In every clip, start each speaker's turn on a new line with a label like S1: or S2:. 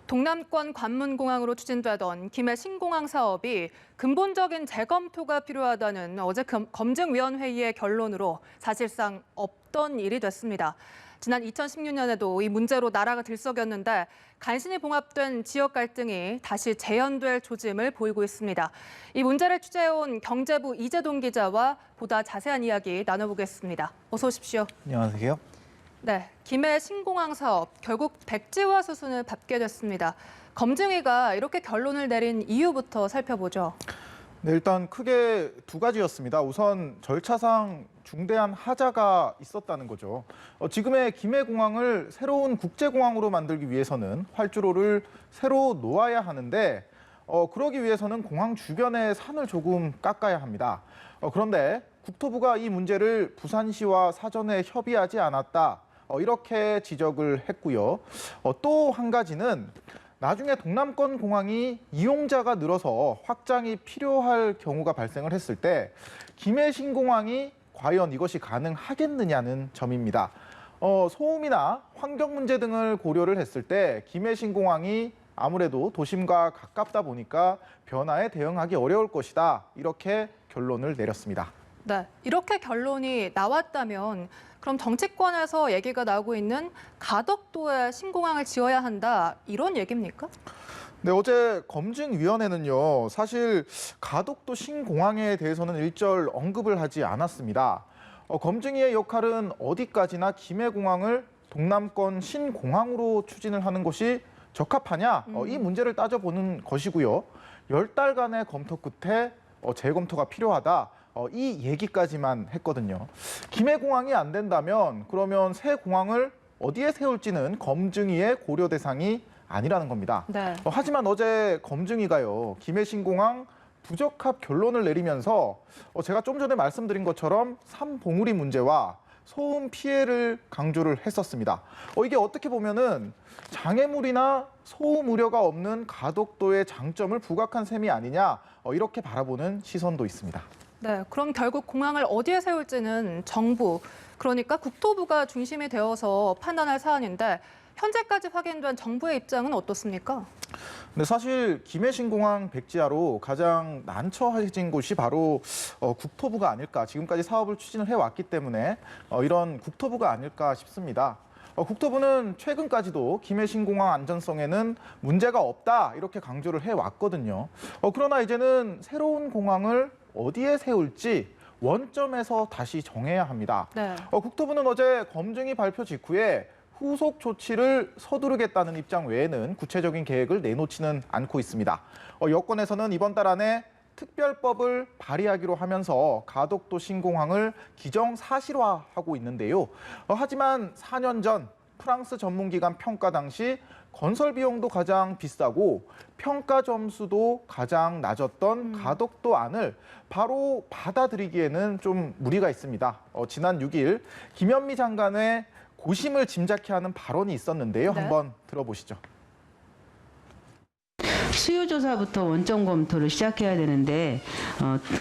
S1: 동남권 관문공항으로 추진되던 김해 신공항 사업이 근본적인 재검토가 필요하다는 어제 검증위원회의의 결론으로 사실상 없던 일이 됐습니다. 지난 2016년에도 이 문제로 나라가 들썩였는데 간신히 봉합된 지역 갈등이 다시 재현될 조짐을 보이고 있습니다. 이 문제를 취재해온 경제부 이재동 기자와 보다 자세한 이야기 나눠보겠습니다. 어서 오십시오.
S2: 안녕하세요.
S1: 네, 김해 신공항 사업 결국 백지화 수순을 밟게 됐습니다. 검증위가 이렇게 결론을 내린 이유부터 살펴보죠.
S2: 네, 일단 크게 두 가지였습니다. 우선 절차상 중대한 하자가 있었다는 거죠. 지금의 김해공항을 새로운 국제공항으로 만들기 위해서는 활주로를 새로 놓아야 하는데 그러기 위해서는 공항 주변의 산을 조금 깎아야 합니다. 그런데 국토부가 이 문제를 부산시와 사전에 협의하지 않았다. 이렇게 지적을 했고요. 또 한 가지는 나중에 동남권 공항이 이용자가 늘어서 확장이 필요할 경우가 발생을 했을 때 김해 신공항이 과연 이것이 가능하겠느냐는 점입니다. 소음이나 환경 문제 등을 고려를 했을 때 김해 신공항이 아무래도 도심과 가깝다 보니까 변화에 대응하기 어려울 것이다. 이렇게 결론을 내렸습니다.
S1: 네, 이렇게 결론이 나왔다면 그럼 정치권에서 얘기가 나오고 있는 가덕도에 신공항을 지어야 한다 이런 얘기입니까?
S2: 네, 어제 검증위원회는요, 사실 가덕도 신공항에 대해서는 일절 언급을 하지 않았습니다. 검증위의 역할은 어디까지나 김해공항을 동남권 신공항으로 추진을 하는 것이 적합하냐, 이 문제를 따져보는 것이고요. 10달간의 검토 끝에 재검토가 필요하다. 이 얘기까지만 했거든요. 김해공항이 안 된다면 그러면 새 공항을 어디에 세울지는 검증위의 고려 대상이 아니라는 겁니다.
S1: 네.
S2: 하지만 어제 검증위가요, 김해 신공항 부적합 결론을 내리면서 제가 좀 전에 말씀드린 것처럼 삼봉우리 문제와 소음 피해를 강조를 했었습니다. 이게 어떻게 보면은 장애물이나 소음 우려가 없는 가덕도의 장점을 부각한 셈이 아니냐, 이렇게 바라보는 시선도 있습니다.
S1: 네, 그럼 결국 공항을 어디에 세울지는 정부, 그러니까 국토부가 중심이 되어서 판단할 사안인데 현재까지 확인된 정부의 입장은 어떻습니까?
S2: 네, 사실 김해 신공항 백지화로 가장 난처해진 곳이 바로 국토부가 아닐까. 지금까지 사업을 추진을 해왔기 때문에 이런 국토부가 아닐까 싶습니다. 국토부는 최근까지도 김해 신공항 안전성에는 문제가 없다 이렇게 강조를 해왔거든요. 그러나 이제는 새로운 공항을 어디에 세울지 원점에서 다시 정해야 합니다.
S1: 네.
S2: 국토부는 어제 검증이 발표 직후에 후속 조치를 서두르겠다는 입장 외에는 구체적인 계획을 내놓지는 않고 있습니다. 여권에서는 이번 달 안에 특별법을 발의하기로 하면서 가덕도 신공항을 기정사실화하고 있는데요. 하지만 4년 전 프랑스 전문기관 평가 당시 건설 비용도 가장 비싸고 평가 점수도 가장 낮았던 가덕도 안을 바로 받아들이기에는 좀 무리가 있습니다. 지난 6일 김현미 장관의 고심을 짐작케 하는 발언이 있었는데요.
S1: 네.
S2: 한번 들어보시죠.
S3: 수요조사부터 원점 검토를 시작해야 되는데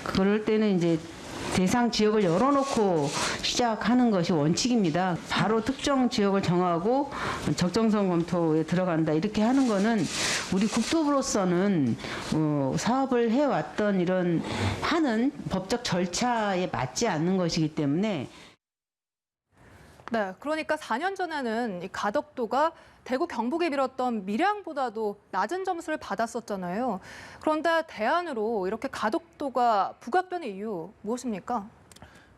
S3: 그럴 때는 이제 대상 지역을 열어놓고 시작하는 것이 원칙입니다. 바로 특정 지역을 정하고 적정성 검토에 들어간다 이렇게 하는 거는 우리 국토부로서는 사업을 해왔던 이런 하는 법적 절차에 맞지 않는 것이기 때문에
S1: 네, 그러니까 4년 전에는 이 가덕도가 대구 경북에 밀었던 밀양보다도 낮은 점수를 받았었잖아요. 그런데 대안으로 이렇게 가덕도가 부각되는 이유 무엇입니까?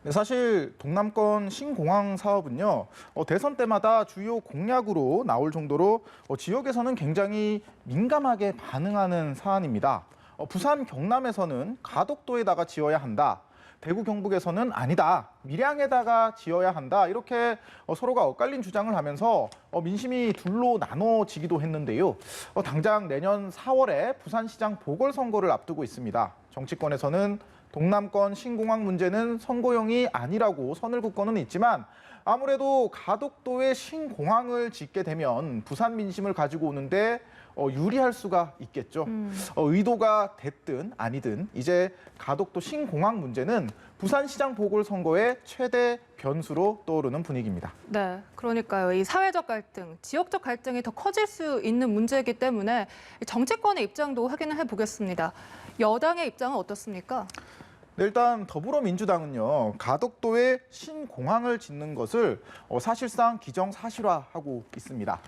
S2: 네, 사실 동남권 신공항 사업은요, 대선 때마다 주요 공약으로 나올 정도로 지역에서는 굉장히 민감하게 반응하는 사안입니다. 부산 경남에서는 가덕도에다가 지어야 한다. 대구 경북에서는 아니다, 밀양에다가 지어야 한다 이렇게 서로가 엇갈린 주장을 하면서 민심이 둘로 나눠지기도 했는데요. 당장 내년 4월에 부산시장 보궐선거를 앞두고 있습니다. 정치권에서는 동남권 신공항 문제는 선거용이 아니라고 선을 긋고는 있지만 아무래도 가덕도에 신공항을 짓게 되면 부산 민심을 가지고 오는데 유리할 수가 있겠죠. 의도가 됐든 아니든 이제 가덕도 신공항 문제는 부산시장 보궐선거의 최대 변수로 떠오르는 분위기입니다.
S1: 네, 그러니까요. 이 사회적 갈등, 지역적 갈등이 더 커질 수 있는 문제이기 때문에 정치권의 입장도 확인을 해보겠습니다. 여당의 입장은 어떻습니까?
S2: 네, 일단 더불어민주당은요, 가덕도에 신공항을 짓는 것을 사실상 기정사실화하고 있습니다.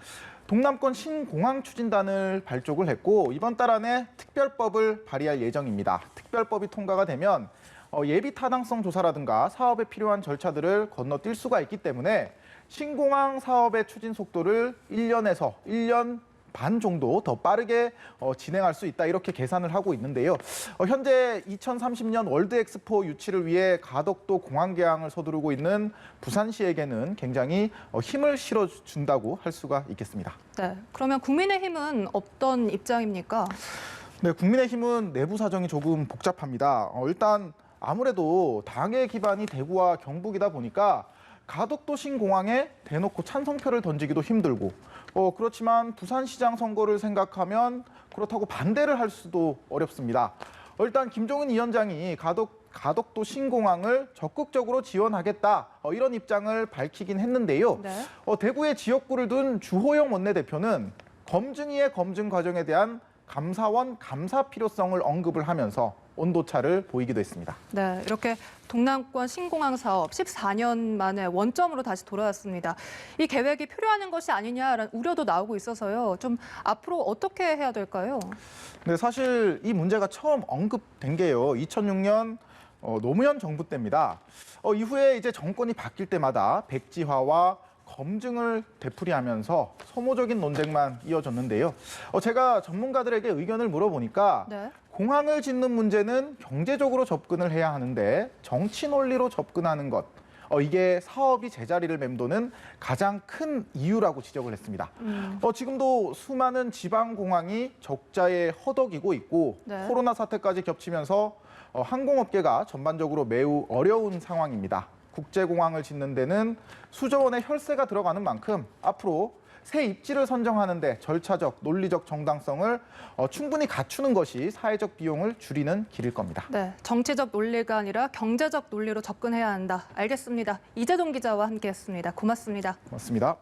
S2: 동남권 신공항 추진단을 발족을 했고 이번 달 안에 특별법을 발의할 예정입니다. 특별법이 통과가 되면 예비 타당성 조사라든가 사업에 필요한 절차들을 건너뛸 수가 있기 때문에 신공항 사업의 추진 속도를 1년에서 1년 반 정도 더 빠르게 진행할 수 있다 이렇게 계산을 하고 있는데요. 현재 2030년 월드 엑스포 유치를 위해 가덕도 공항 개항을 서두르고 있는 부산시에게는 굉장히 힘을 실어준다고 할 수가 있겠습니다.
S1: 네, 그러면 국민의힘은 어떤 입장입니까?
S2: 네, 국민의힘은 내부 사정이 조금 복잡합니다. 일단 아무래도 당의 기반이 대구와 경북이다 보니까 가덕도 신공항에 대놓고 찬성표를 던지기도 힘들고 그렇지만 부산시장 선거를 생각하면 그렇다고 반대를 할 수도 어렵습니다. 일단 김종인 위원장이 가덕도 신공항을 적극적으로 지원하겠다 이런 입장을 밝히긴 했는데요.
S1: 네.
S2: 대구에 지역구를 둔 주호영 원내대표는 검증위의 검증 과정에 대한 감사원 감사 필요성을 언급을 하면서 온도차를 보이기도 했습니다.
S1: 네, 이렇게 동남권 신공항 사업 14년 만에 원점으로 다시 돌아왔습니다. 이 계획이 표류하는 것이 아니냐라는 우려도 나오고 있어서요. 좀 앞으로 어떻게 해야 될까요?
S2: 네, 사실 이 문제가 처음 언급된 게요. 2006년 노무현 정부 때입니다. 이후에 이제 정권이 바뀔 때마다 백지화와 검증을 되풀이하면서 소모적인 논쟁만 이어졌는데요. 제가 전문가들에게 의견을 물어보니까
S1: 네.
S2: 공항을 짓는 문제는 경제적으로 접근을 해야 하는데 정치 논리로 접근하는 것. 이게 사업이 제자리를 맴도는 가장 큰 이유라고 지적을 했습니다. 지금도 수많은 지방공항이 적자에 허덕이고 있고
S1: 네.
S2: 코로나 사태까지 겹치면서 항공업계가 전반적으로 매우 어려운 상황입니다. 국제공항을 짓는 데는 수조 원의 혈세가 들어가는 만큼 앞으로 새 입지를 선정하는 데 절차적, 논리적 정당성을 충분히 갖추는 것이 사회적 비용을 줄이는 길일 겁니다.
S1: 네, 정치적 논리가 아니라 경제적 논리로 접근해야 한다. 알겠습니다. 이재동 기자와 함께했습니다. 고맙습니다.
S2: 고맙습니다.